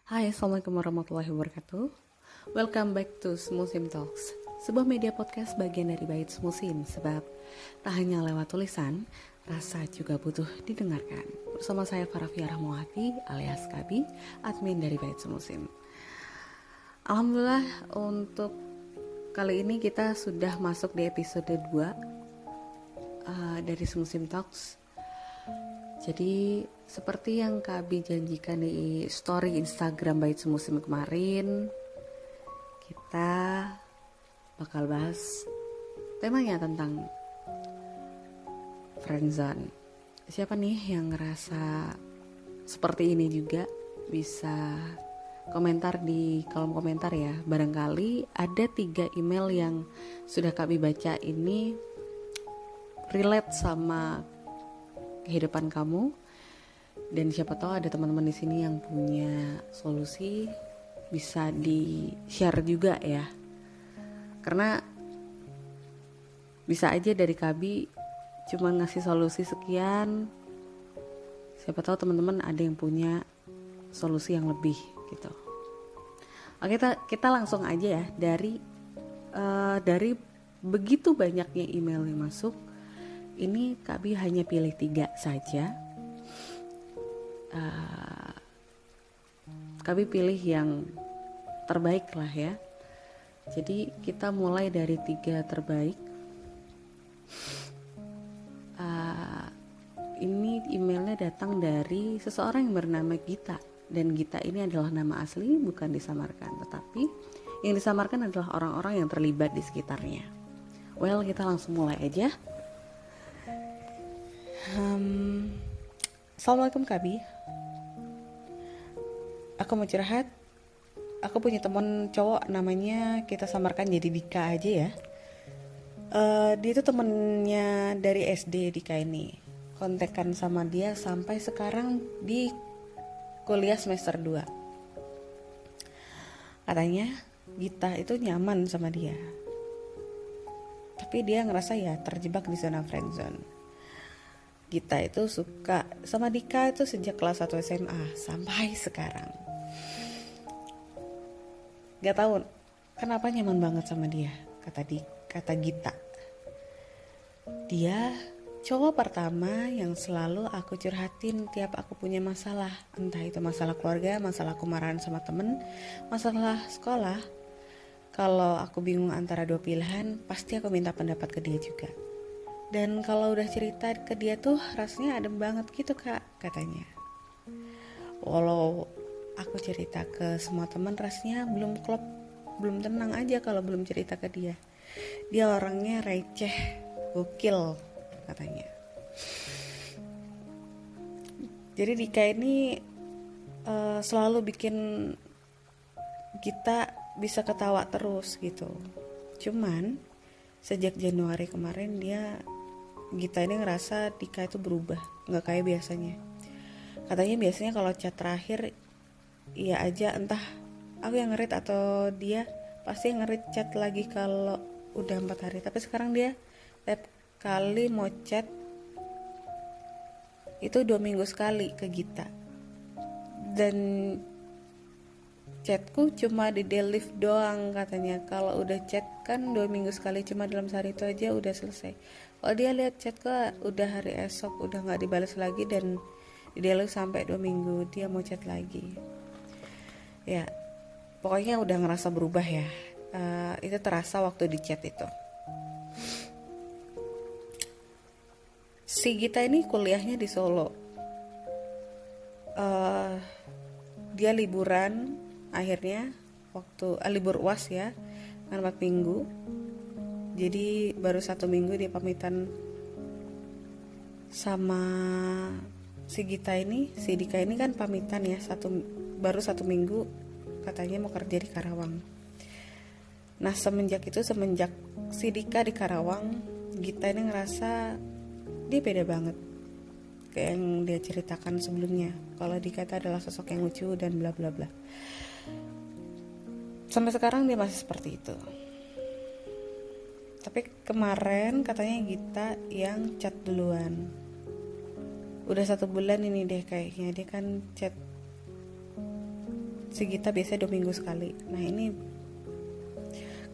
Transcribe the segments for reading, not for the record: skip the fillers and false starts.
Hai, Assalamualaikum warahmatullahi wabarakatuh. Welcome back to Smusim Talks, sebuah media podcast bagian dari Bait Smusim. Sebab tak hanya lewat tulisan, rasa juga butuh didengarkan. Bersama saya Farafia Rahmawati alias Kabi, admin dari Bait Smusim. Alhamdulillah untuk kali ini kita sudah masuk di episode 2 dari Smusim Talks. Jadi seperti yang Kabi janjikan di story Instagram Bait Semusim kemarin, kita bakal bahas temanya tentang friendzone. Siapa nih yang ngerasa seperti ini juga? Bisa komentar di kolom komentar ya. Barangkali ada 3 email yang sudah Kabi baca ini relate sama kehidupan kamu, dan siapa tahu ada teman-teman di sini yang punya solusi, bisa di share juga ya, karena bisa aja dari Kabi cuma ngasih solusi sekian, siapa tahu teman-teman ada yang punya solusi yang lebih gitu. Oke, kita langsung aja ya, dari begitu banyaknya email yang masuk. Ini Kabi hanya pilih 3 saja. Kabi pilih yang terbaik lah ya. Jadi kita mulai dari 3 terbaik. Ini emailnya datang dari seseorang yang bernama Gita. Dan Gita ini adalah nama asli, bukan disamarkan. Tetapi yang disamarkan adalah orang-orang yang terlibat di sekitarnya. Well, kita langsung mulai aja. Assalamualaikum Kabi. Aku mau curhat. Aku punya teman cowok, namanya kita samarkan jadi Dika aja ya. Dia itu temennya dari SD, Dika ini. Kontekan sama dia sampai sekarang di kuliah semester 2. Katanya Gita itu nyaman sama dia, tapi dia ngerasa ya terjebak di zona friendzone. Gita itu suka sama Dika itu sejak kelas 1 SMA sampai sekarang. Gak tahu kenapa nyaman banget sama dia, kata Gita. Dia cowok pertama yang selalu aku curhatin tiap aku punya masalah. Entah itu masalah keluarga, masalah kemarahan sama temen, masalah sekolah. Kalau aku bingung antara 2 pilihan, pasti aku minta pendapat ke dia juga. Dan kalau udah cerita ke dia tuh rasanya adem banget gitu kak, katanya. Walau aku cerita ke semua teman rasanya belum klop, belum tenang aja kalau belum cerita ke dia. Dia orangnya receh, gokil katanya. Jadi Dika ini selalu bikin kita bisa ketawa terus gitu. Cuman sejak Januari kemarin Gita ini ngerasa Dika itu berubah, gak kayak biasanya. Katanya biasanya kalau chat terakhir iya aja, entah aku yang nge-read atau dia, pasti nge-read chat lagi kalau udah 4 hari. Tapi sekarang dia tiap kali mau chat itu 2 minggu sekali ke Gita. Dan chatku cuma di delete doang katanya. Kalau udah chat kan 2 minggu sekali, cuma dalam sehari itu aja udah selesai. Kalau dia lihat chatku udah hari esok udah gak dibalas lagi dan di delete sampai 2 minggu dia mau chat lagi. Ya pokoknya udah ngerasa berubah ya. Itu terasa waktu di chat itu. Si Gita ini kuliahnya di Solo. Dia liburan akhirnya waktu libur UAS ya, kan 4 minggu. Jadi baru 1 minggu dia pamitan sama si Gita ini. Si Dika ini kan pamitan ya, baru 1 minggu katanya mau kerja di Karawang. Nah semenjak si Dika di Karawang, Gita ini ngerasa dia beda banget kayak yang dia ceritakan sebelumnya, kalau Dika itu adalah sosok yang lucu dan bla bla bla. Sampai sekarang dia masih seperti itu. Tapi kemarin katanya Gita yang chat duluan. Udah 1 bulan ini deh kayaknya dia kan chat si Gita biasanya 2 minggu sekali. Nah ini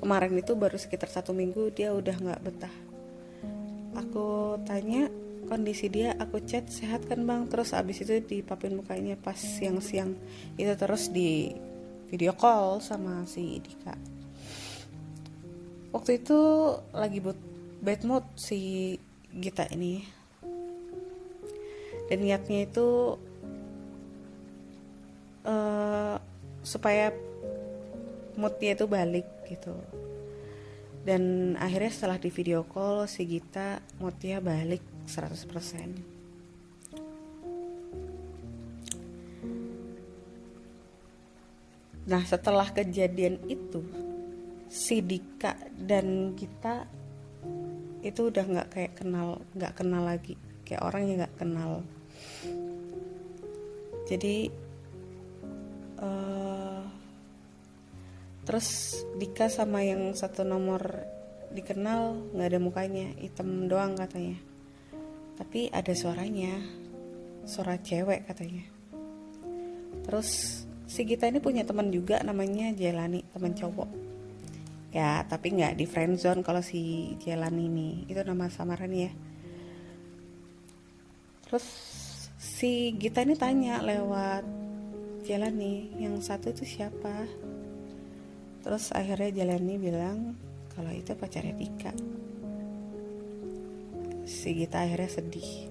kemarin itu baru sekitar 1 minggu dia udah gak betah. Aku tanya kondisi dia, aku chat sehat kan bang, terus abis itu dipapin mukanya pas siang-siang itu, terus di video call sama si Dika. Waktu itu lagi bad mood si Gita ini, dan niatnya itu supaya moodnya itu balik gitu. Dan akhirnya setelah di video call si Gita moodnya balik 100%. Nah setelah kejadian itu si Dika dan Gita itu udah nggak kenal lagi, kayak orang yang nggak kenal. Jadi terus Dika sama yang satu nomor dikenal nggak ada mukanya, hitam doang katanya, tapi ada suaranya, suara cewek katanya. Terus si Gita ini punya teman juga namanya Jelani, teman cowok ya, tapi nggak di friendzone. Kalau si Jelani ini itu nama samaran ya. Terus si Gita ini tanya lewat Jelani, yang satu itu siapa? Terus akhirnya Jelani bilang kalau itu pacarnya Dika. Si Gita akhirnya sedih.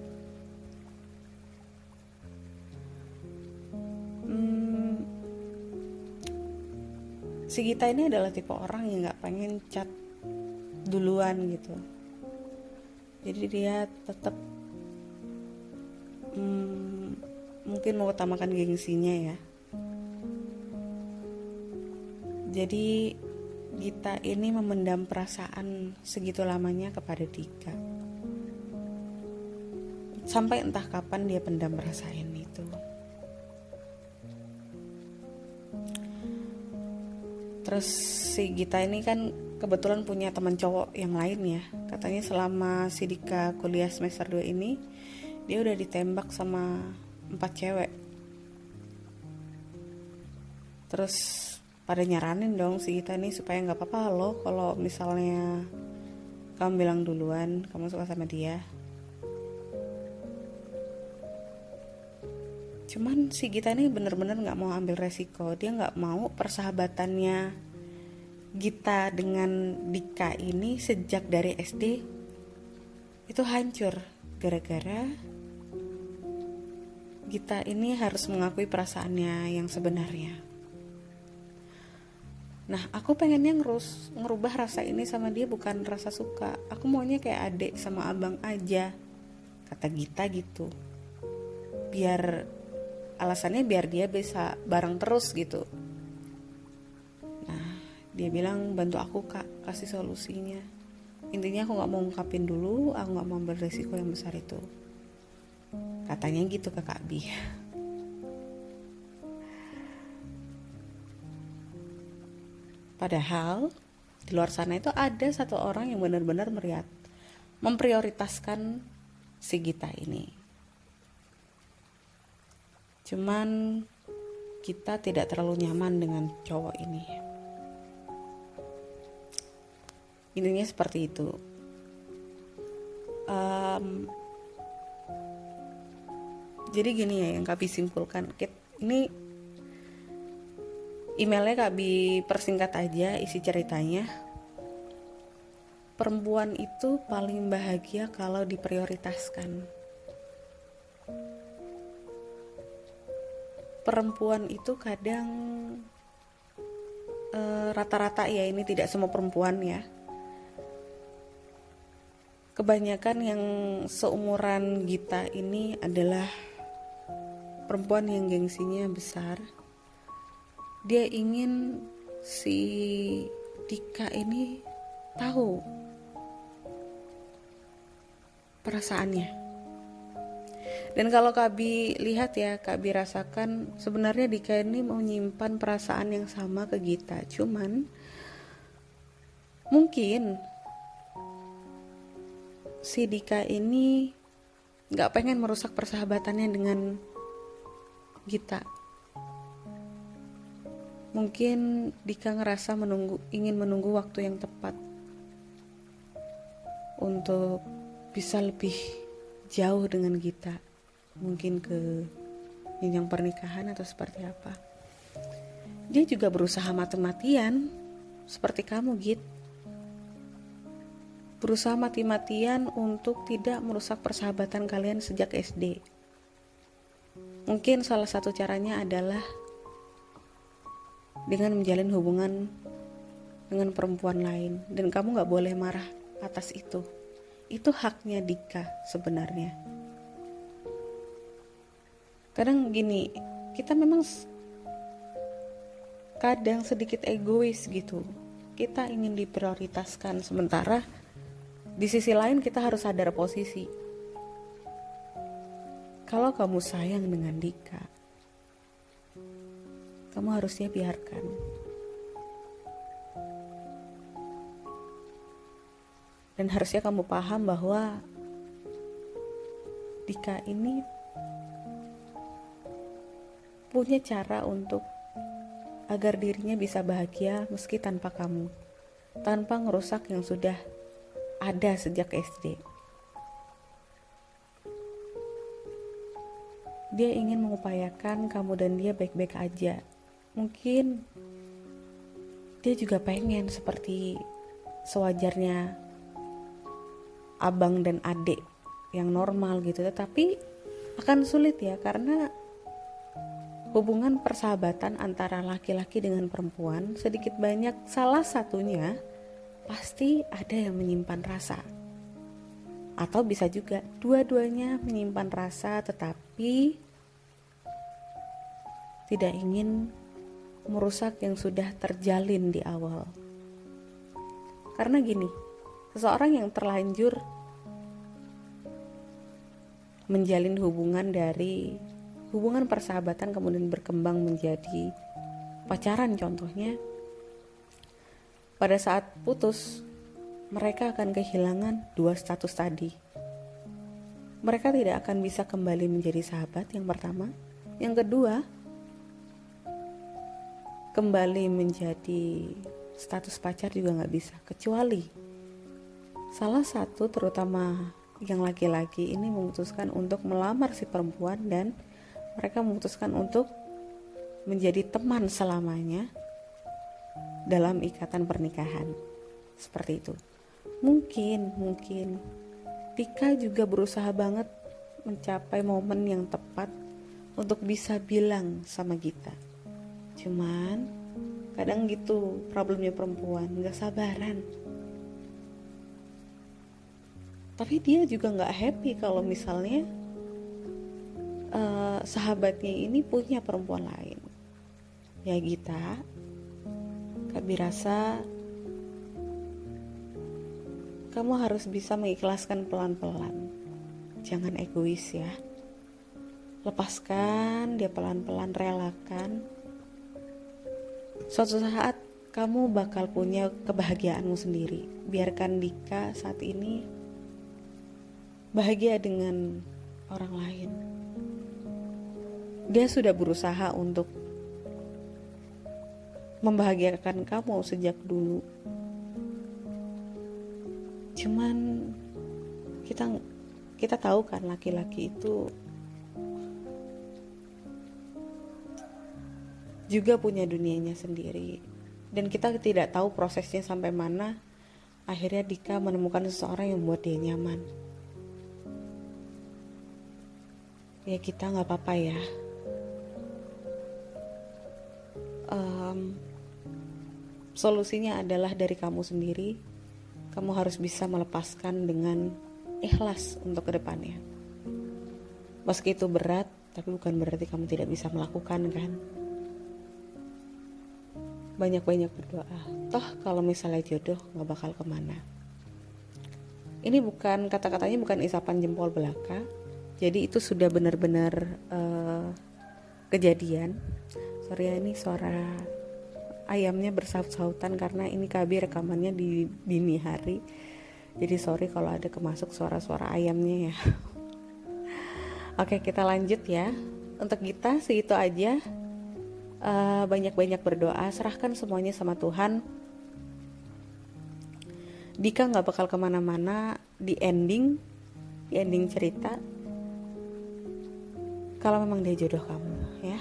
Si Gita ini adalah tipe orang yang gak pengen chat duluan gitu. Jadi dia tetap mungkin mengutamakan gengsinya ya. Jadi Gita ini memendam perasaan segitu lamanya kepada Dika, sampai entah kapan dia pendam perasaan itu. Terus si Gita ini kan kebetulan punya teman cowok yang lain ya. Katanya selama si Dika kuliah semester 2 ini dia udah ditembak sama 4 cewek. Terus pada nyaranin dong si Gita nih supaya gak apa-apa loh kalau misalnya kamu bilang duluan kamu suka sama dia. Cuman si Gita ini bener-bener gak mau ambil resiko. Dia gak mau persahabatannya Gita dengan Dika ini sejak dari SD itu hancur gara-gara Gita ini harus mengakui perasaannya yang sebenarnya. Nah aku pengennya ngerubah rasa ini sama dia, bukan rasa suka. Aku maunya kayak adik sama abang aja, kata Gita gitu. Alasannya biar dia bisa bareng terus gitu. Nah dia bilang bantu aku kak, kasih solusinya. Intinya aku gak mau ngungkapin dulu, aku gak mau ambil resiko yang besar itu, katanya gitu ke Kak Bi. Padahal di luar sana itu ada satu orang yang benar-benar memprioritaskan si Gita ini. Cuman kita tidak terlalu nyaman dengan cowok ini. Intinya seperti itu. Jadi gini ya yang Kak Bi simpulkan. Ini emailnya Kak Bi persingkat aja isi ceritanya. Perempuan itu paling bahagia kalau diprioritaskan. Perempuan itu kadang rata-rata ya, ini tidak semua perempuan ya. Kebanyakan yang seumuran Gita ini adalah perempuan yang gengsinya besar. Dia ingin si Dika ini tahu perasaannya. Dan kalau Kak Bi lihat ya, Kak Bi rasakan sebenarnya Dika ini mau nyimpan perasaan yang sama ke Gita. Cuman mungkin si Dika ini gak pengen merusak persahabatannya dengan Gita. Mungkin Dika ngerasa ingin menunggu waktu yang tepat untuk bisa lebih jauh dengan Gita, mungkin ke jenjang pernikahan atau seperti apa. Dia juga berusaha mati-matian seperti kamu, Git. Berusaha mati-matian untuk tidak merusak persahabatan kalian sejak SD. Mungkin salah satu caranya adalah dengan menjalin hubungan dengan perempuan lain, dan kamu gak boleh marah atas itu. Itu haknya Dika sebenarnya. Kadang gini, kita memang kadang sedikit egois gitu. Kita ingin diprioritaskan, sementara di sisi lain kita harus sadar posisi. Kalau kamu sayang dengan Dika, kamu harusnya biarkan. Dan harusnya kamu paham bahwa Dika ini punya cara untuk agar dirinya bisa bahagia meski tanpa kamu, tanpa ngerusak yang sudah ada sejak SD. Dia ingin mengupayakan kamu dan dia baik-baik aja. Mungkin dia juga pengen seperti sewajarnya abang dan adik yang normal gitu, tetapi akan sulit ya, karena hubungan persahabatan antara laki-laki dengan perempuan sedikit banyak salah satunya pasti ada yang menyimpan rasa, atau bisa juga dua-duanya menyimpan rasa tetapi tidak ingin merusak yang sudah terjalin di awal. Karena gini, seseorang yang terlanjur menjalin hubungan dari hubungan persahabatan kemudian berkembang menjadi pacaran contohnya, pada saat putus mereka akan kehilangan dua status tadi. Mereka tidak akan bisa kembali menjadi sahabat, yang pertama. Yang kedua, kembali menjadi status pacar juga gak bisa, kecuali salah satu, terutama yang laki-laki ini, memutuskan untuk melamar si perempuan dan mereka memutuskan untuk menjadi teman selamanya dalam ikatan pernikahan. Seperti itu. Mungkin Tika juga berusaha banget mencapai momen yang tepat untuk bisa bilang sama Gita. Cuman kadang gitu problemnya perempuan, gak sabaran. Tapi dia juga gak happy kalau misalnya sahabatnya ini punya perempuan lain. Ya Gita, Kabi rasa kamu harus bisa mengikhlaskan pelan-pelan. Jangan egois ya. Lepaskan dia pelan-pelan, relakan. Suatu saat kamu bakal punya kebahagiaanmu sendiri. Biarkan Dika saat ini bahagia dengan orang lain. Dia sudah berusaha untuk membahagiakan kamu sejak dulu. Cuman kita tahu kan laki-laki itu juga punya dunianya sendiri, dan kita tidak tahu prosesnya sampai mana. Akhirnya Dika menemukan seseorang yang membuat dia nyaman. Ya kita gak apa-apa ya. Solusinya adalah dari kamu sendiri. Kamu harus bisa melepaskan dengan ikhlas untuk kedepannya. Meski itu berat, tapi bukan berarti kamu tidak bisa melakukan kan. Banyak-banyak berdoa. Toh kalau misalnya jodoh gak bakal kemana. Ini bukan, kata-katanya bukan isapan jempol belaka. Jadi itu sudah benar-benar kejadian. Sorry ya, ini suara ayamnya bersaut-sautan karena ini KB rekamannya di dini hari. Jadi sorry kalau ada kemasuk suara-suara ayamnya ya. Oke, kita lanjut ya. Untuk kita segitu aja. banyak-banyak berdoa, serahkan semuanya sama Tuhan. Dika nggak bakal kemana-mana di ending cerita kalau memang dia jodoh kamu ya.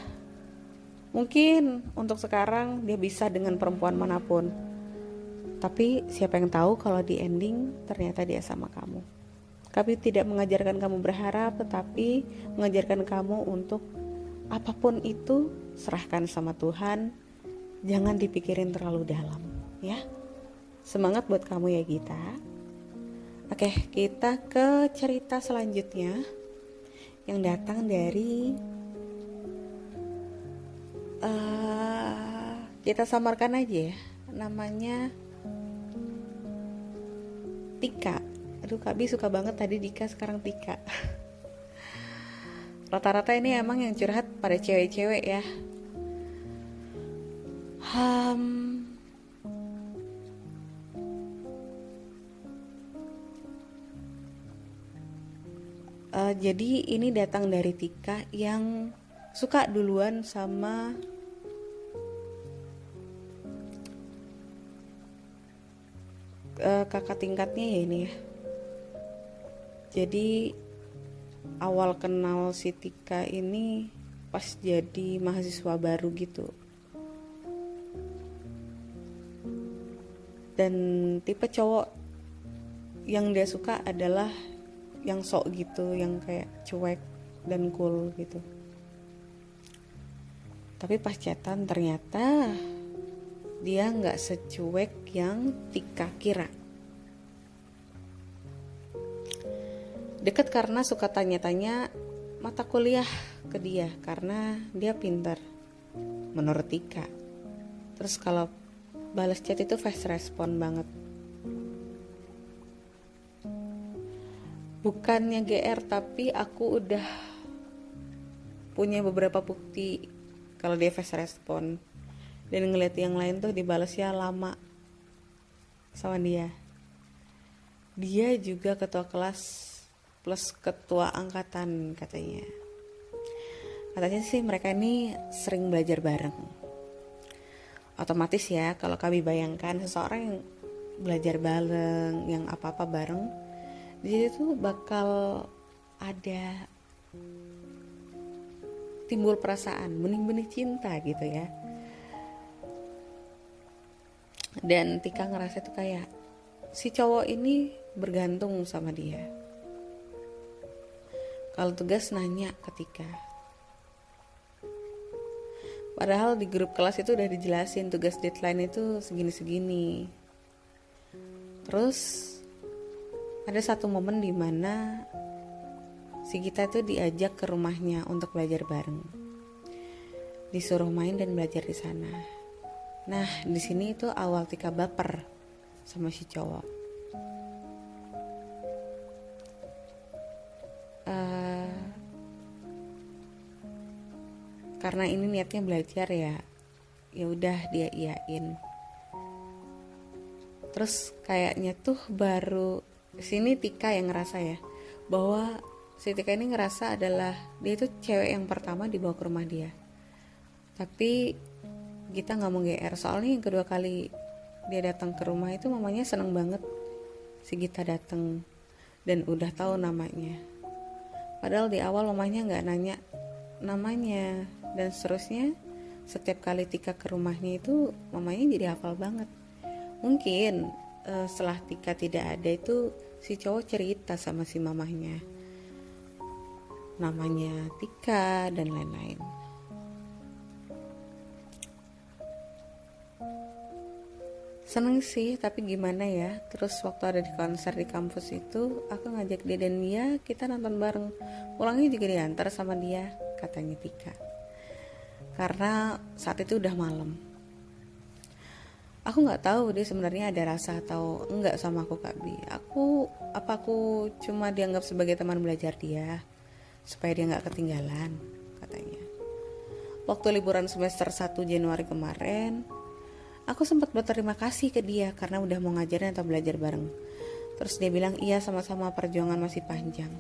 Mungkin untuk sekarang dia bisa dengan perempuan manapun, tapi siapa yang tahu kalau di ending ternyata dia sama kamu. Kami tidak mengajarkan kamu berharap, tetapi mengajarkan kamu untuk apapun itu serahkan sama Tuhan. Jangan dipikirin terlalu dalam ya. Semangat buat kamu ya Gita. Oke, kita ke cerita selanjutnya yang datang dari kita samarkan aja ya, namanya Tika. Aduh, Kak Bi suka banget tadi Dika, sekarang Tika. Rata-rata ini emang yang curhat pada cewek-cewek ya. Jadi ini datang dari Tika yang suka duluan sama kakak tingkatnya ya ini ya. Jadi awal kenal si Tika ini pas jadi mahasiswa baru gitu. Dan tipe cowok yang dia suka adalah yang sok gitu, yang kayak cuek dan cool gitu. Tapi pas chatan ternyata dia gak secuek yang Tika kira. Deket karena suka tanya-tanya mata kuliah ke dia karena dia pintar menurut Tika. Terus kalau balas chat itu fast respon banget. Bukannya GR, tapi aku udah punya beberapa bukti kalau dia fast respon. Dan ngeliat yang lain tuh dibalasnya lama sama dia. Dia juga ketua kelas plus ketua angkatan katanya. Katanya sih mereka ini sering belajar bareng. Otomatis ya kalau kami bayangkan seseorang yang belajar bareng, yang apa-apa bareng, jadi tuh bakal ada timbul perasaan, benih-benih cinta gitu ya. Dan Tika ngerasa tuh kayak si cowok ini bergantung sama dia. Kalau tugas nanya ke Tika. Padahal di grup kelas itu udah dijelasin tugas deadline itu segini-segini. Terus ada satu momen di mana si Gita tuh diajak ke rumahnya untuk belajar bareng. Disuruh main dan belajar di sana. Nah, di sini itu awal Tika baper sama si cowok. Karena ini niatnya belajar ya udah dia iyain. Terus kayaknya tuh baru sini Tika yang ngerasa ya bahwa si Tika ini ngerasa adalah dia itu cewek yang pertama dibawa ke rumah dia. Tapi Gita nggak mau GR, soalnya yang kedua kali dia datang ke rumah itu mamanya seneng banget si Gita datang dan udah tahu namanya. Padahal di awal mamanya nggak nanya namanya, dan seterusnya setiap kali Tika ke rumahnya itu mamanya jadi hafal banget. Mungkin setelah Tika tidak ada itu si cowok cerita sama si mamahnya namanya Tika dan lain-lain. Seneng sih, tapi gimana ya. Terus waktu ada di konser di kampus itu aku ngajak dia dan dia, kita nonton bareng. Pulangnya juga diantar sama dia, katanya Tika. Karena saat itu udah malam. Aku nggak tahu dia sebenarnya ada rasa atau enggak sama aku, Kak Bi. Aku cuma dianggap sebagai teman belajar dia supaya dia nggak ketinggalan, katanya. Waktu liburan semester 1 Januari kemarin, aku sempat berterima kasih ke dia karena udah mau ngajarin atau belajar bareng. Terus dia bilang iya, sama-sama, perjuangan masih panjang.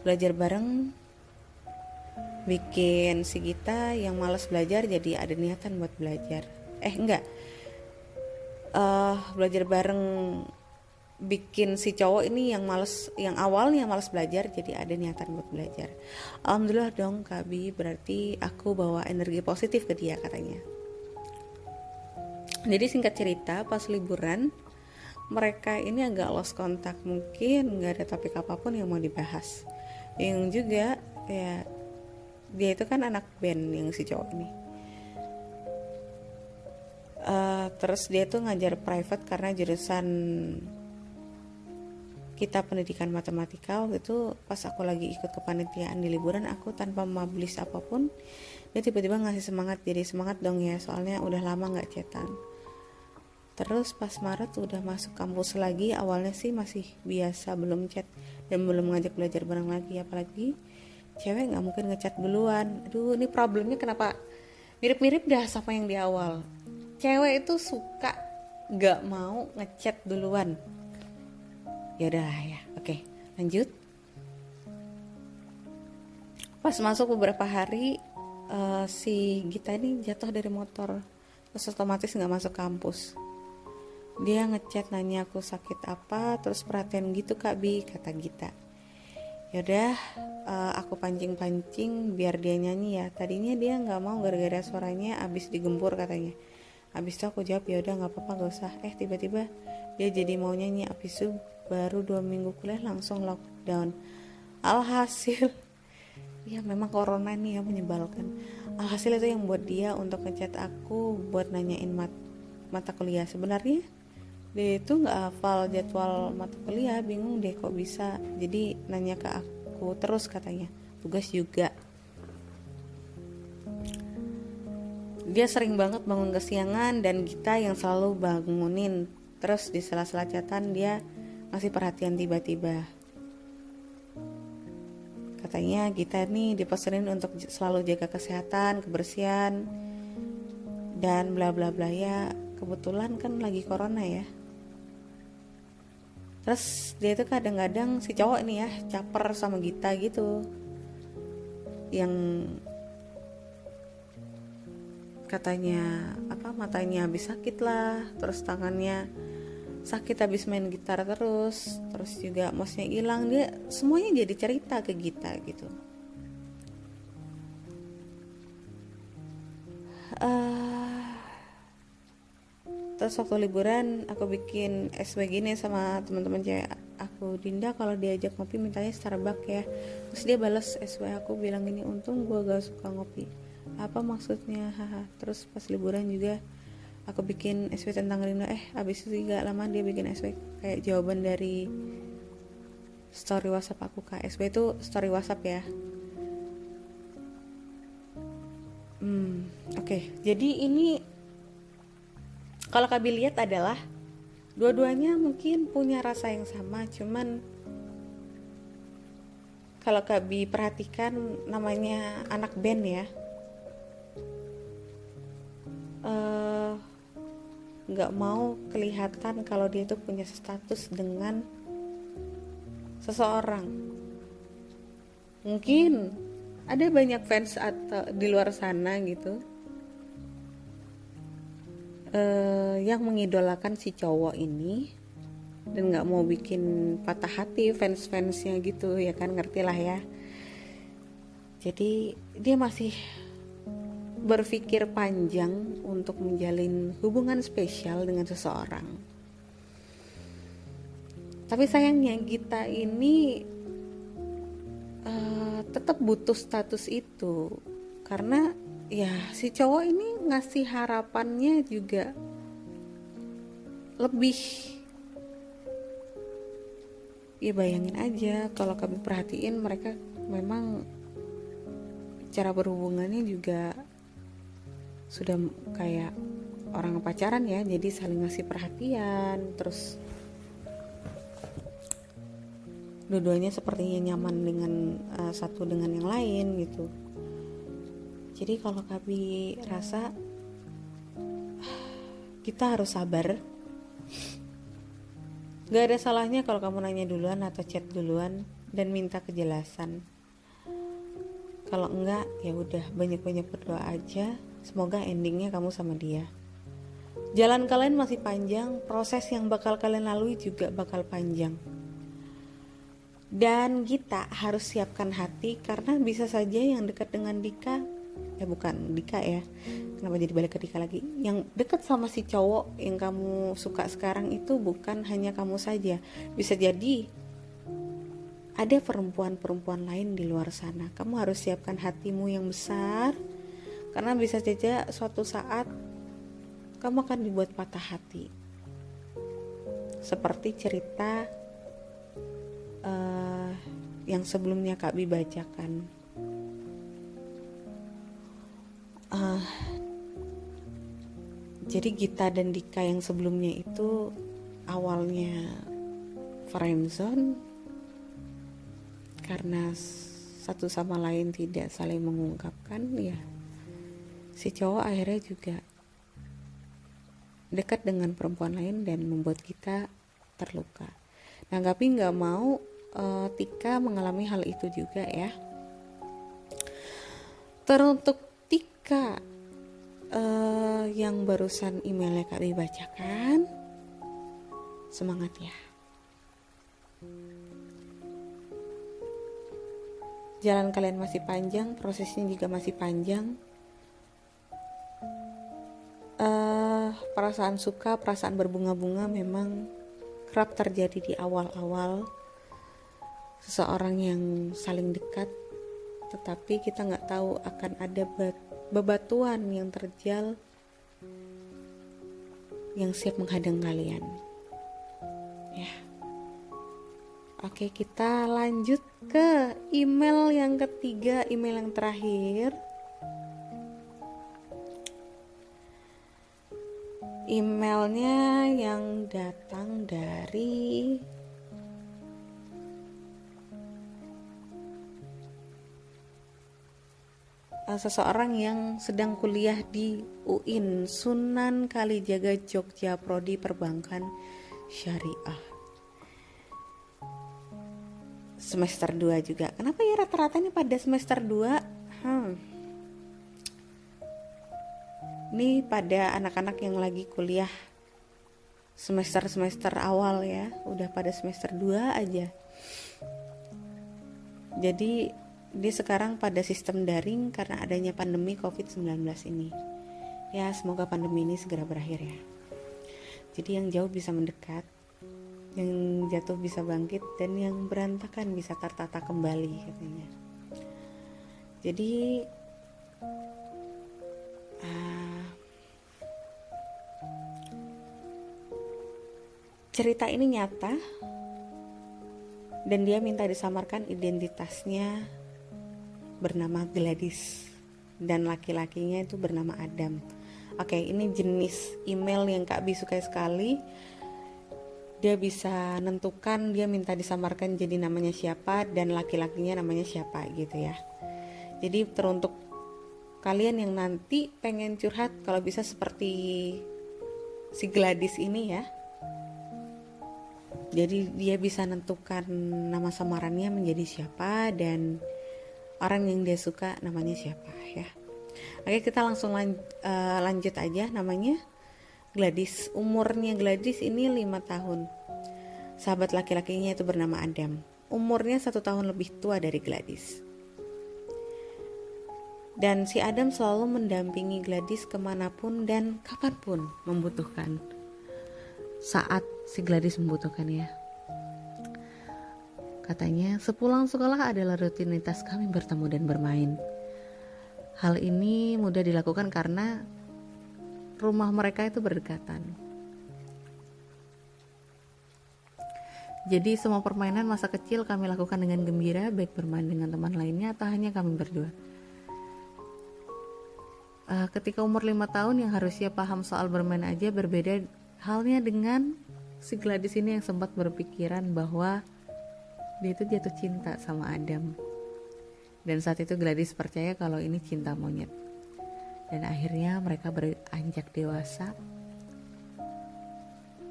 Belajar bareng bikin si Gita yang malas belajar jadi ada niatan buat belajar. Enggak, belajar bareng, bikin si cowok ini yang males, yang awalnya males belajar jadi ada niatan buat belajar. Alhamdulillah dong Kak Bi, berarti aku bawa energi positif ke dia katanya. Jadi singkat cerita, pas liburan mereka ini agak lost kontak, mungkin nggak ada topik apapun yang mau dibahas. Yang juga ya, dia itu kan anak band yang si cowok ini. Terus dia tuh ngajar private karena jurusan kita pendidikan matematika. Waktu itu pas aku lagi ikut kepanitiaan di liburan, aku tanpa memblis apapun, dia tiba-tiba ngasih semangat. Jadi semangat dong ya, soalnya udah lama gak chatan. Terus pas Maret udah masuk kampus lagi, awalnya sih masih biasa, belum chat dan belum ngajak belajar bareng lagi. Apalagi cewek gak mungkin ngechat duluan. Aduh, ini problemnya kenapa mirip-mirip dah sama yang di awal. Cewek itu suka gak mau ngechat duluan. Ya udah ya, oke, lanjut. Pas masuk beberapa hari, si Gita ini jatuh dari motor, terus otomatis nggak masuk kampus. Dia ngechat nanya aku sakit apa, terus perhatian gitu Kak Bi, kata Gita. Ya udah, aku pancing-pancing biar dia nyanyi ya. Tadinya dia nggak mau gara-gara suaranya abis digempur katanya. Abis itu aku jawab ya udah nggak apa-apa, gak usah. Tiba-tiba dia jadi mau nyanyi. Abis itu baru 2 minggu kuliah langsung lockdown. Alhasil ya memang corona nih ya menyebalkan. Alhasil itu yang buat dia untuk ngechat aku buat nanyain mata kuliah. Sebenarnya dia itu nggak hafal jadwal mata kuliah, bingung deh kok bisa. Jadi nanya ke aku terus katanya, tugas juga. Dia sering banget bangun kesiangan dan kita yang selalu bangunin. Terus di sela-sela chatan dia ngasih perhatian tiba-tiba. Katanya kita nih dipesenin untuk selalu jaga kesehatan, kebersihan, dan bla bla bla ya. Kebetulan kan lagi corona ya. Terus dia tuh kadang-kadang si cowok nih ya caper sama Gita gitu, yang katanya matanya habis sakit lah, terus tangannya sakit habis main gitar terus juga mouse-nya hilang. Dia semuanya jadi cerita ke Gita gitu. Terus waktu liburan aku bikin SW gini sama teman-teman cewek aku, Dinda kalau diajak ngopi mintanya Starbucks ya. Terus dia balas SW aku bilang gini, untung gue gak suka ngopi. Apa maksudnya? Haha. Terus pas liburan juga aku bikin SW tentang Rindu. Abis itu gak lama dia bikin SW kayak jawaban dari story WhatsApp aku. Kak, SW itu story WhatsApp ya. Oke. Jadi ini kalau Kak Bi lihat adalah dua-duanya mungkin punya rasa yang sama, cuman kalau Kak Bi perhatikan namanya anak band ya, nggak mau kelihatan kalau dia tuh punya status dengan seseorang. Mungkin ada banyak fans atau di luar sana gitu yang mengidolakan si cowok ini dan nggak mau bikin patah hati fans-fansnya gitu ya kan, ngerti lah ya. Jadi dia masih berpikir panjang untuk menjalin hubungan spesial dengan seseorang. Tapi sayangnya Gita ini tetap butuh status itu, karena ya si cowok ini ngasih harapannya juga lebih. Ya bayangin aja kalau kami perhatiin mereka memang cara berhubungannya juga sudah kayak orang pacaran ya, jadi saling ngasih perhatian, terus dua-duanya sepertinya nyaman dengan satu dengan yang lain gitu. Jadi kalau kami rasa kita harus sabar. Gak ada salahnya kalau kamu nanya duluan atau chat duluan dan minta kejelasan. Kalau enggak, ya udah banyak-banyak berdoa aja. Semoga endingnya kamu sama dia. Jalan kalian masih panjang, proses yang bakal kalian lalui juga bakal panjang. Dan kita harus siapkan hati karena bisa saja yang dekat dengan Dika, bukan Dika ya, kenapa jadi balik ke Dika lagi, yang dekat sama si cowok yang kamu suka sekarang itu bukan hanya kamu saja, bisa jadi ada perempuan-perempuan lain di luar sana. Kamu harus siapkan hatimu yang besar karena bisa saja suatu saat kamu akan dibuat patah hati, seperti cerita yang sebelumnya Kak Bi bacakan. Jadi Gita dan Dika yang sebelumnya itu awalnya friendzone karena satu sama lain tidak saling mengungkapkan, ya si cowok akhirnya juga dekat dengan perempuan lain dan membuat kita terluka. Nah, tapi nggak mau Tika mengalami hal itu juga ya. Teruntuk Tika yang barusan emailnya Kak dibacakan, semangat ya. Jalan kalian masih panjang, prosesnya juga masih panjang. Perasaan suka, perasaan berbunga-bunga memang kerap terjadi di awal-awal seseorang yang saling dekat, tetapi kita nggak tahu akan ada bebatuan yang terjal yang siap menghadang kalian. Ya, oke, kita lanjut ke email yang ketiga, email yang terakhir. Emailnya yang datang dari seseorang yang sedang kuliah di UIN Sunan Kalijaga Jogja, prodi Perbankan Syariah, semester 2 juga. Kenapa ya rata-rata ini pada semester 2? Ini pada anak-anak yang lagi kuliah semester awal ya, udah pada semester 2 aja. Jadi dia sekarang pada sistem daring karena adanya pandemi COVID-19 ini. Ya, semoga pandemi ini segera berakhir ya. Jadi yang jauh bisa mendekat, yang jatuh bisa bangkit, dan yang berantakan bisa tertata kembali katanya. Jadi cerita ini nyata dan dia minta disamarkan identitasnya bernama Gladys dan laki-lakinya itu bernama Adam. Oke, ini jenis email yang Kak Bi sukai sekali. Dia bisa nentukan dia minta disamarkan jadi namanya siapa dan laki-lakinya namanya siapa gitu ya. Jadi teruntuk kalian yang nanti pengen curhat, kalau bisa seperti si Gladys ini ya. Jadi dia bisa nentukan nama samarannya menjadi siapa dan orang yang dia suka namanya siapa ya. Oke, kita langsung lanjut aja. Namanya Gladys. Umurnya Gladys ini 5 tahun. Sahabat laki-lakinya itu bernama Adam. Umurnya 1 tahun lebih tua dari Gladys. Dan si Adam selalu mendampingi Gladys kemanapun dan kapanpun membutuhkan. Saat si Gladys membutuhkan ya. Katanya, sepulang sekolah adalah rutinitas kami bertemu dan bermain. Hal ini mudah dilakukan karena rumah mereka itu berdekatan. Jadi semua permainan masa kecil kami lakukan dengan gembira, baik bermain dengan teman lainnya atau hanya kami berdua. Ketika umur 5 tahun yang harusnya paham soal bermain aja, berbeda halnya dengan si Gladys ini yang sempat berpikiran bahwa dia itu jatuh cinta sama Adam. Dan saat itu Gladys percaya kalau ini cinta monyet. Dan akhirnya mereka beranjak dewasa.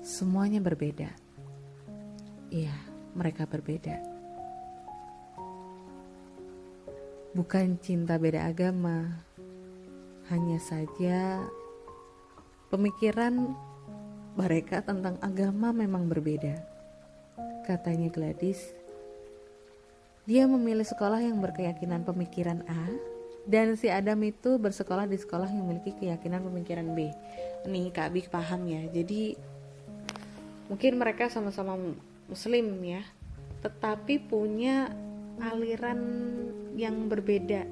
Semuanya berbeda. Iya, mereka berbeda. Bukan cinta beda agama, hanya saja pemikiran mereka tentang agama memang berbeda. Katanya Gladys, dia memilih sekolah yang berkeyakinan pemikiran A, dan si Adam itu bersekolah di sekolah yang memiliki keyakinan pemikiran B. Nih Kak Bik paham ya, jadi mungkin mereka sama-sama muslim ya, tetapi punya aliran yang berbeda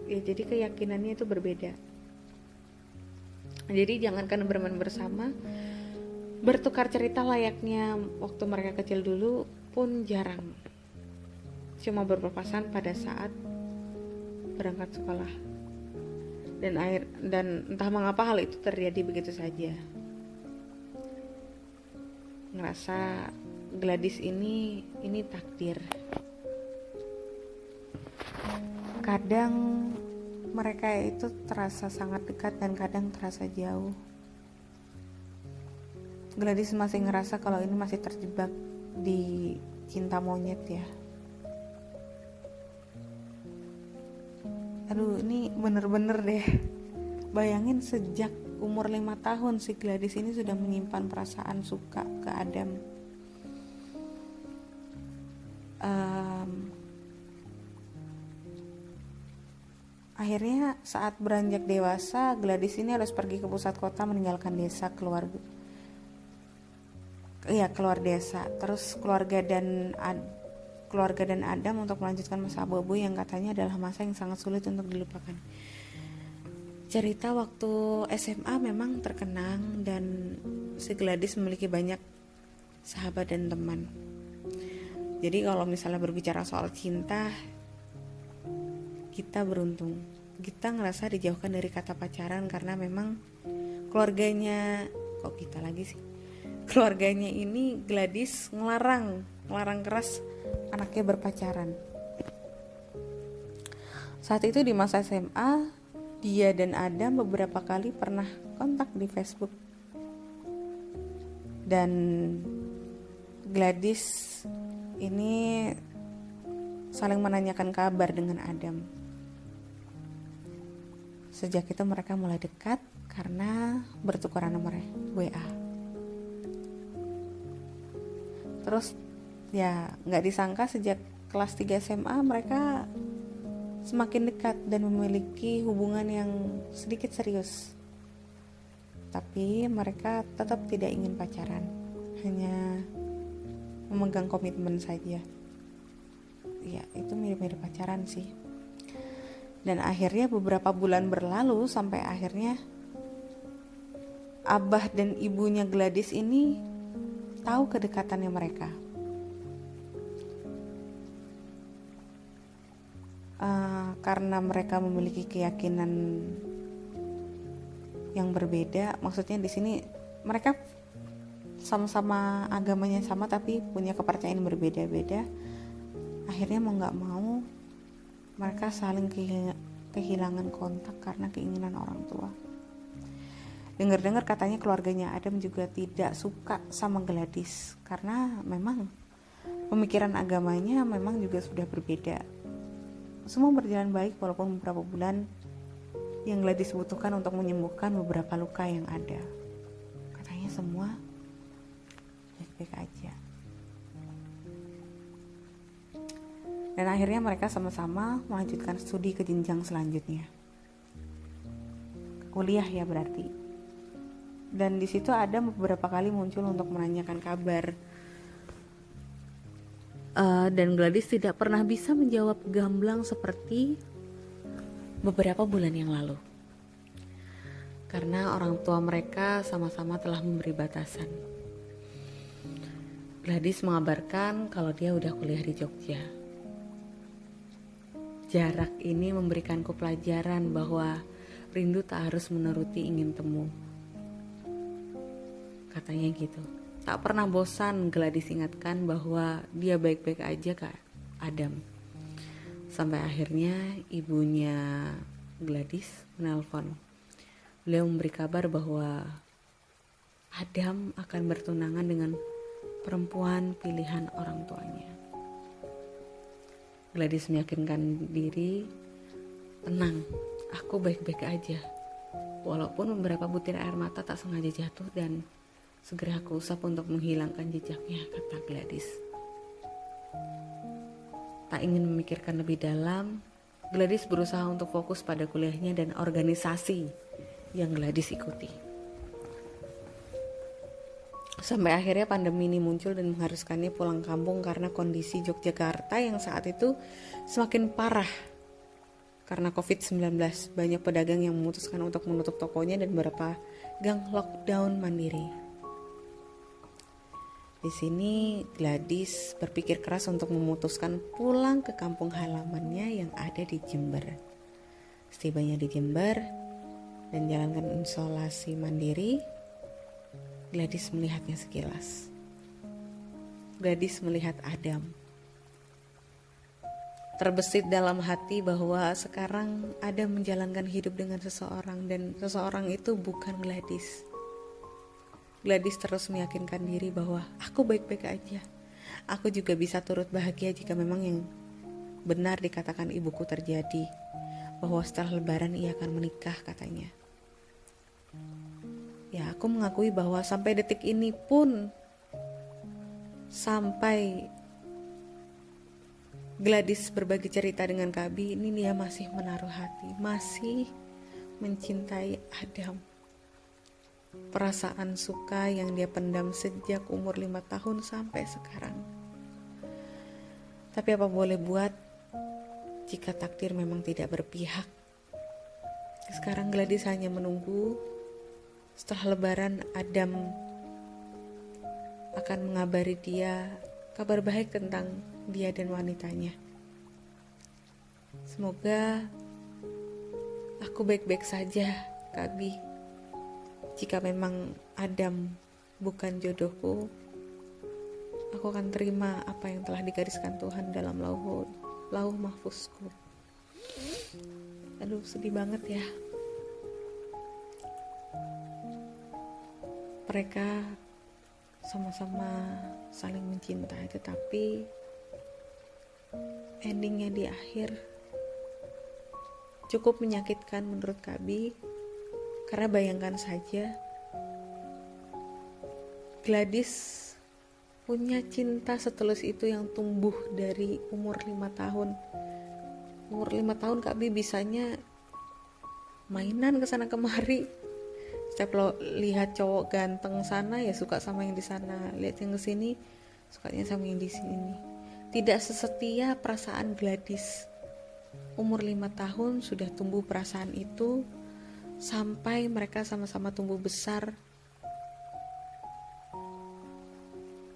ya, jadi keyakinannya itu berbeda. Jadi jangankan bermain bersama, bertukar cerita layaknya waktu mereka kecil dulu pun jarang, cuma berpapasan pada saat berangkat sekolah. Dan entah mengapa hal itu terjadi begitu saja. Ngerasa Gladys ini takdir. Kadang mereka itu terasa sangat dekat dan kadang terasa jauh. Gladys masih ngerasa kalau ini masih terjebak di cinta monyet ya. Aduh, ini bener-bener deh. Bayangin sejak umur 5 tahun si Gladys ini sudah menyimpan perasaan suka ke Adam. Akhirnya saat beranjak dewasa, Gladys ini harus pergi ke pusat kota meninggalkan desa, keluar desa. Terus keluarga dan Adam untuk melanjutkan masa abu-abu yang katanya adalah masa yang sangat sulit untuk dilupakan. Cerita waktu SMA memang terkenang dan si Gladys memiliki banyak sahabat dan teman. Jadi kalau misalnya berbicara soal cinta, kita beruntung. Kita ngerasa dijauhkan dari kata pacaran karena memang keluarganya ini Gladys ngelarang keras anaknya berpacaran. Saat itu di masa SMA, dia dan Adam beberapa kali pernah kontak di Facebook. Dan Gladys ini saling menanyakan kabar dengan Adam. Sejak itu mereka mulai dekat karena bertukaran nomor WA. Terus ya gak disangka sejak kelas 3 SMA mereka semakin dekat dan memiliki hubungan yang sedikit serius. Tapi mereka tetap tidak ingin pacaran, hanya memegang komitmen saja. Ya itu mirip-mirip pacaran sih. Dan akhirnya beberapa bulan berlalu sampai akhirnya abah dan ibunya Gladys ini tahu kedekatannya mereka. Karena mereka memiliki keyakinan yang berbeda, maksudnya di sini mereka sama-sama agamanya sama tapi punya kepercayaan berbeda-beda. Akhirnya mau nggak mau mereka saling kehilangan kontak karena keinginan orang tua. Dengar-dengar katanya keluarganya Adam juga tidak suka sama Gladys karena memang pemikiran agamanya memang juga sudah berbeda. Semua berjalan baik walaupun beberapa bulan yang Gladys butuhkan untuk menyembuhkan beberapa luka yang ada. Katanya semua baik-baik aja. Dan akhirnya mereka sama-sama melanjutkan studi ke jenjang selanjutnya. Kuliah ya berarti. Dan di situ Adam beberapa kali muncul untuk menanyakan kabar. Dan Gladys tidak pernah bisa menjawab gamblang seperti beberapa bulan yang lalu. Karena orang tua mereka sama-sama telah memberi batasan. Gladys mengabarkan kalau dia udah kuliah di Jogja. Jarak ini memberikanku pelajaran bahwa rindu tak harus menuruti ingin temu. Katanya gitu. Tak pernah bosan Gladys ingatkan bahwa dia baik-baik aja Kak Adam. Sampai akhirnya ibunya Gladys menelpon. Beliau memberi kabar bahwa Adam akan bertunangan dengan perempuan pilihan orang tuanya. Gladys meyakinkan diri, tenang, aku baik-baik aja. Walaupun beberapa butir air mata tak sengaja jatuh dan segera aku usap untuk menghilangkan jejaknya, kata Gladys. Tak ingin memikirkan lebih dalam, Gladys berusaha untuk fokus pada kuliahnya dan organisasi yang Gladys ikuti. Sampai akhirnya pandemi ini muncul dan mengharuskannya pulang kampung karena kondisi Yogyakarta yang saat itu semakin parah karena COVID-19. Banyak pedagang yang memutuskan untuk menutup tokonya dan beberapa gang lockdown mandiri. Di sini Gladys berpikir keras untuk memutuskan pulang ke kampung halamannya yang ada di Jember. Setibanya di Jember dan jalankan isolasi mandiri, Gladys melihatnya sekilas. Gladys melihat Adam. Terbesit dalam hati bahwa sekarang Adam menjalankan hidup dengan seseorang dan seseorang itu bukan Gladys. Gladys terus meyakinkan diri bahwa aku baik-baik aja. Aku juga bisa turut bahagia jika memang yang benar dikatakan ibuku terjadi, bahwa setelah lebaran ia akan menikah, katanya. Ya, aku mengakui bahwa sampai detik ini pun, sampai Gladys berbagi cerita dengan Kabi, ini dia masih menaruh hati, masih mencintai Adam. Perasaan suka yang dia pendam sejak umur 5 tahun sampai sekarang. Tapi apa boleh buat jika takdir memang tidak berpihak. Sekarang Gladys hanya menunggu setelah lebaran Adam akan mengabari dia kabar baik tentang dia dan wanitanya. Semoga aku baik-baik saja, Kak Bi. Jika memang Adam bukan jodohku, aku akan terima apa yang telah digariskan Tuhan dalam lauh mahfuzku. Aduh, sedih banget ya. Mereka sama-sama saling mencintai, tetapi endingnya di akhir cukup menyakitkan menurut Kabi. Karena bayangkan saja, Gladys punya cinta setulus itu yang tumbuh dari umur 5 tahun. Umur 5 tahun Kabi bisanya mainan kesana kemari. Setiap lo lihat cowok ganteng sana ya suka sama yang di sana, lihat yang kesini sukanya sama yang di sini. Tidak sesetia perasaan Gladys. Umur 5 tahun sudah tumbuh perasaan itu, sampai mereka sama-sama tumbuh besar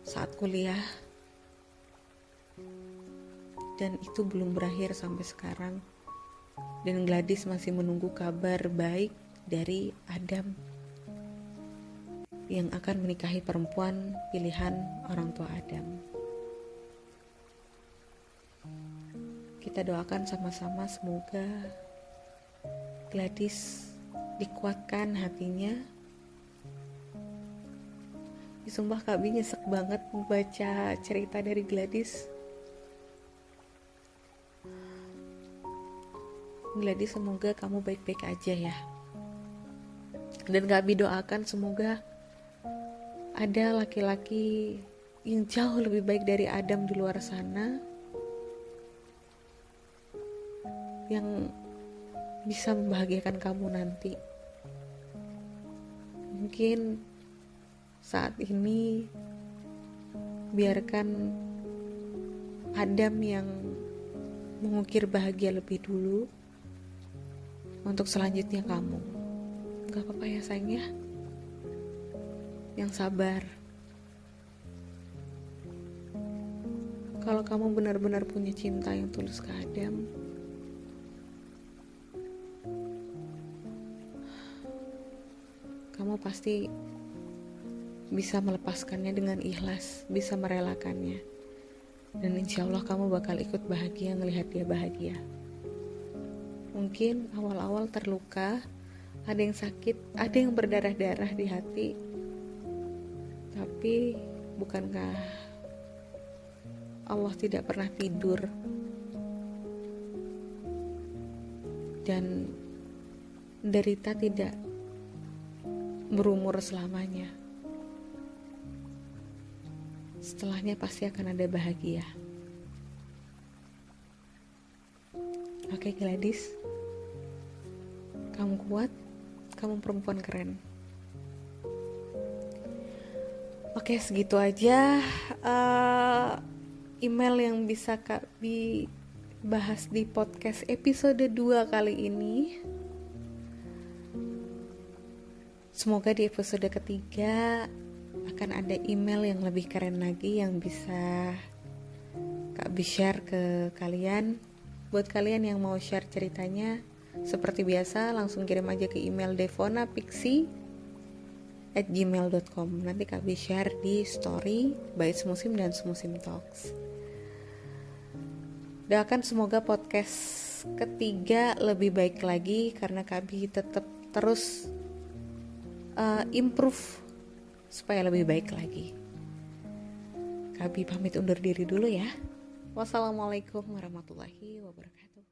saat kuliah. Dan itu belum berakhir sampai sekarang. Dan Gladys masih menunggu kabar baik dari Adam yang akan menikahi perempuan pilihan orang tua Adam. Kita doakan sama-sama semoga Gladys dikuatkan hatinya. Sumpah Kak Bi nyesek banget membaca cerita dari Gladys. Gladys, semoga kamu baik-baik aja ya. Dan Kak Bi doakan semoga ada laki-laki yang jauh lebih baik dari Adam di luar sana, yang bisa membahagiakan kamu nanti. Mungkin saat ini biarkan Adam yang mengukir bahagia lebih dulu, untuk selanjutnya kamu. Gak apa-apa ya sayang ya, yang sabar. Kalau kamu benar-benar punya cinta yang tulus ke Adam, kamu pasti bisa melepaskannya dengan ikhlas, bisa merelakannya. Dan insya Allah kamu bakal ikut bahagia ngelihat dia bahagia. Mungkin awal-awal terluka, ada yang sakit, ada yang berdarah-darah di hati. Tapi bukankah Allah tidak pernah tidur? dan derita tidak berumur selamanya. Setelahnya pasti akan ada bahagia. Oke, Gladys, kamu kuat, kamu perempuan keren. Oke, segitu aja email yang bisa kami bahas di podcast episode 2 kali ini. Semoga di episode ketiga akan ada email yang lebih keren lagi yang bisa Kak Bi share ke kalian. Buat kalian yang mau share ceritanya, seperti biasa langsung kirim aja ke email devonapixie@gmail.com. Nanti Kak Bi share di story by Semusim dan Semusim Talks. Doakan semoga podcast ketiga lebih baik lagi, karena Kak Bi tetap terus improve supaya lebih baik lagi. Kak Bi pamit undur diri dulu ya. Wassalamualaikum warahmatullahi wabarakatuh.